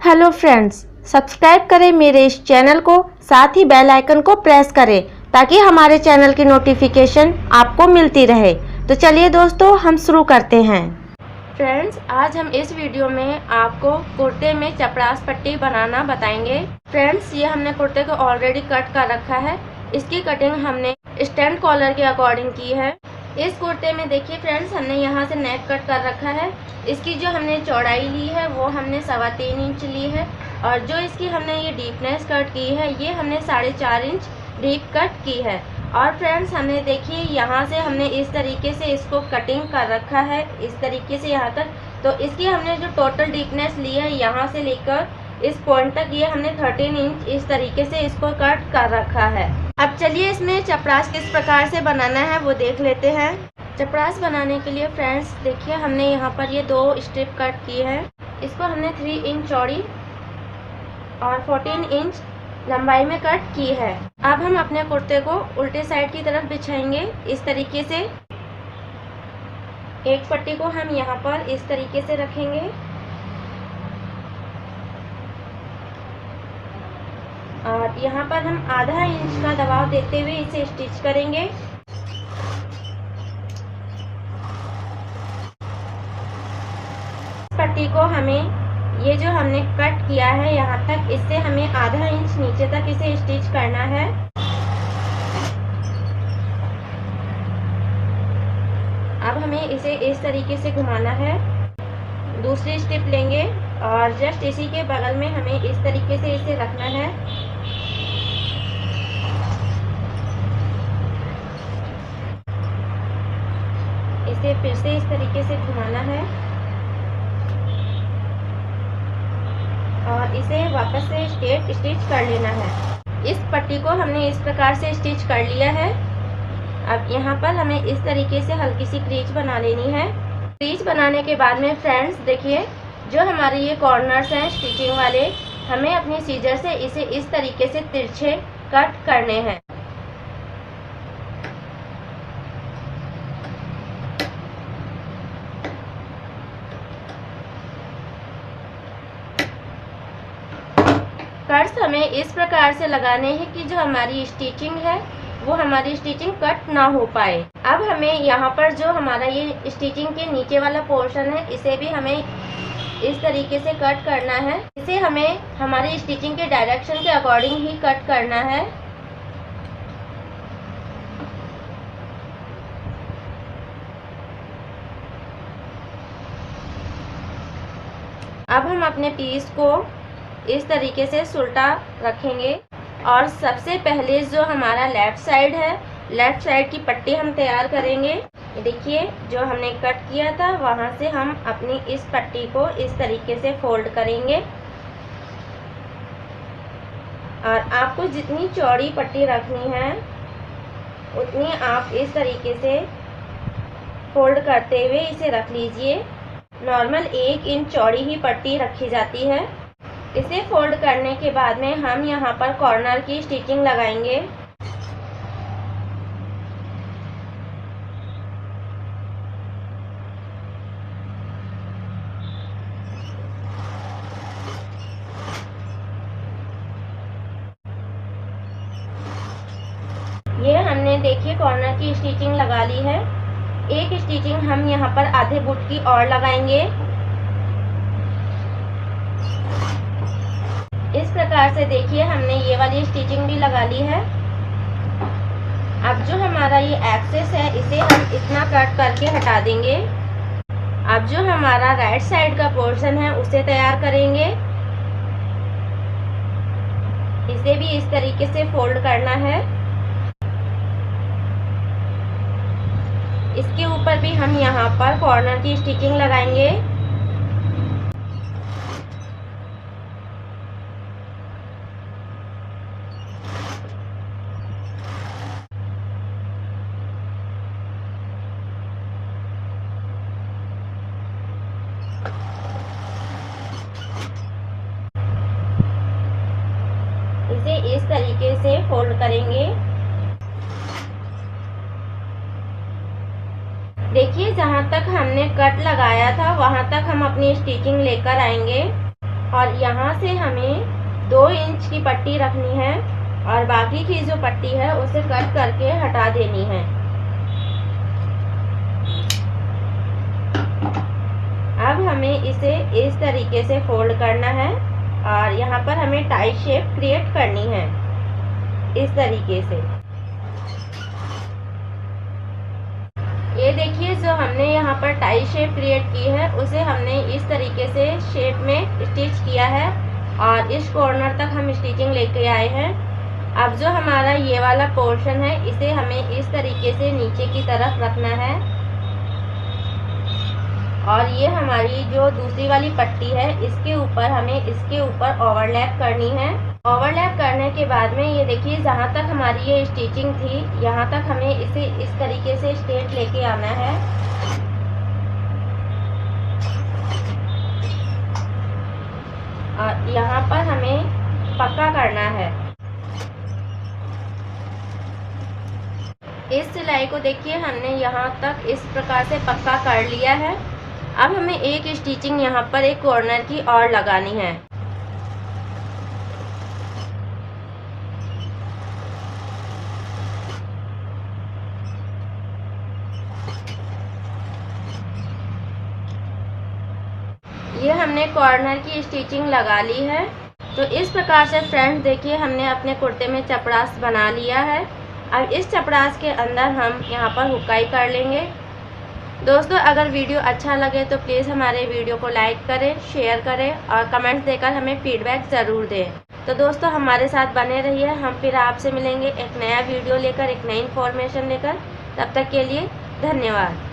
Hello friends, subscribe करें मेरे इस चैनल को, साथ ही बेल आइकन को प्रेस करें ताकि हमारे चैनल की नोटिफिकेशन आपको मिलती रहे। तो चलिए दोस्तों, हम शुरू करते हैं। फ्रेंड्स, आज हम इस वीडियो में आपको कुर्ते में चपरास पट्टी बनाना बताएंगे। फ्रेंड्स, ये हमने कुर्ते को ऑलरेडी कट कर रखा है। इसकी कटिंग हमने स्टैंड कॉलर के अकॉर्डिंग की है। इस कुर्ते में देखिए फ्रेंड्स, हमने यहाँ से नेक कट कर रखा है। इसकी जो हमने चौड़ाई ली है वो हमने 3.25 इंच ली है, और जो इसकी हमने ये डीपनेस कट की है ये हमने 4.5 इंच डीप कट की है। और फ्रेंड्स, हमने देखिए यहाँ से हमने इस तरीके से इसको कटिंग कर रखा है, इस तरीके से यहाँ तक। तो इसकी हमने जो टोटल डीपनेस ली है यहाँ से लेकर इस पॉइंट तक, ये हमने 13 इंच इस तरीके से इसको कट कर रखा है। अब चलिए इसमें चपरास किस प्रकार से बनाना है वो देख लेते हैं। चपरास बनाने के लिए फ्रेंड्स देखिए, हमने यहाँ पर ये 2 स्ट्रिप कट की है। इसको हमने 3 इंच चौड़ी और 14 इंच लंबाई में कट की है। अब हम अपने कुर्ते को उल्टे साइड की तरफ बिछाएंगे इस तरीके से। एक पट्टी को हम यहाँ पर इस तरीके से रखेंगे और यहाँ पर हम आधा इंच का दबाव देते हुए इसे स्टिच करेंगे। पट्टी को हमें ये जो हमने कट किया है यहाँ तक, इससे हमें आधा इंच नीचे तक इसे स्टिच करना है। अब हमें इसे इस तरीके से घुमाना है। दूसरी स्टिप लेंगे और जस्ट इसी के बगल में हमें इस तरीके से इसे रखना है। इसे फिर से इस तरीके से घुमाना है और इसे वापस से स्ट्रेट स्टिच कर लेना है। इस पट्टी को हमने इस प्रकार से स्टिच कर लिया है। अब यहाँ पर हमें इस तरीके से हल्की सी क्रीच बना लेनी है। क्रीच बनाने के बाद में फ्रेंड्स देखिए, जो हमारे ये कॉर्नर्स हैं स्टिचिंग वाले, हमें अपनी सीजर से इसे इस तरीके से तिरछे कट करने हैं। कट्स हमें इस प्रकार से लगाने हैं कि जो हमारी स्टिचिंग है वो हमारी स्टिचिंग कट ना हो पाए। अब हमें यहाँ पर जो हमारा ये स्टिचिंग के नीचे वाला पोर्शन है, इसे भी हमें इस तरीके से कट करना है। इसे हमें हमारी स्टिचिंग के डायरेक्शन के अकॉर्डिंग ही कट करना है। अब हम अपने पीस को इस तरीके से सुल्टा रखेंगे और सबसे पहले जो हमारा लेफ्ट साइड है, लेफ्ट साइड की पट्टी हम तैयार करेंगे। देखिए, जो हमने कट किया था वहाँ से हम अपनी इस पट्टी को इस तरीके से फोल्ड करेंगे और आपको जितनी चौड़ी पट्टी रखनी है उतनी आप इस तरीके से फोल्ड करते हुए इसे रख लीजिए। नॉर्मल 1 इंच चौड़ी ही पट्टी रखी जाती है। इसे फोल्ड करने के बाद में हम यहाँ पर कॉर्नर की स्टिचिंग लगाएंगे। ये हमने देखिए कॉर्नर की स्टिचिंग लगा ली है। एक स्टिचिंग हम यहाँ पर आधे बुट की और लगाएंगे। इस प्रकार से देखिए, हमने ये वाली स्टिचिंग भी लगा ली है। अब जो हमारा ये एक्सेस है इसे हम इतना कट करके हटा देंगे। अब जो हमारा राइट साइड का पोर्शन है उसे तैयार करेंगे। इसे भी इस तरीके से फोल्ड करना है। इसके ऊपर भी हम यहाँ पर कॉर्नर की स्टिचिंग लगाएंगे। इसे इस तरीके से फोल्ड करेंगे। देखिए, जहाँ तक हमने कट लगाया था वहाँ तक हम अपनी स्टिचिंग लेकर आएंगे। और यहाँ से हमें 2 इंच की पट्टी रखनी है और बाकी की जो पट्टी है उसे कट करके हटा देनी है। अब हमें इसे इस तरीके से फोल्ड करना है और यहाँ पर हमें टाई शेप क्रिएट करनी है इस तरीके से। ये देखिए, जो हमने यहाँ पर टाई शेप क्रिएट की है उसे हमने इस तरीके से शेप में स्टिच किया है और इस कॉर्नर तक हम स्टिचिंग लेके आए हैं। अब जो हमारा ये वाला पोर्शन है इसे हमें इस तरीके से नीचे की तरफ रखना है और ये हमारी जो दूसरी वाली पट्टी है इसके ऊपर हमें इसके ऊपर ओवरलैप करनी है। ओवरलैप करने के बाद में ये देखिए, जहाँ तक हमारी ये स्टिचिंग थी यहाँ तक हमें इसे इस तरीके से स्ट्रेट लेके आना है। और यहाँ पर हमें पक्का करना है। इस सिलाई को देखिए, हमने यहाँ तक इस प्रकार से पक्का कर लिया है। अब हमें एक स्टिचिंग यहाँ पर एक कॉर्नर की और लगानी है। ये हमने कॉर्नर की स्टिचिंग लगा ली है। तो इस प्रकार से फ्रेंड्स देखिए, हमने अपने कुर्ते में चपरास बना लिया है। अब इस चपरास के अंदर हम यहाँ पर हुकाई कर लेंगे। दोस्तों, अगर वीडियो अच्छा लगे तो प्लीज़ हमारे वीडियो को लाइक करें, शेयर करें और कमेंट देकर हमें फीडबैक ज़रूर दें। तो दोस्तों, हमारे साथ बने रहिए। हम फिर आपसे मिलेंगे एक नया वीडियो लेकर, एक नई इन्फॉर्मेशन लेकर। तब तक के लिए धन्यवाद।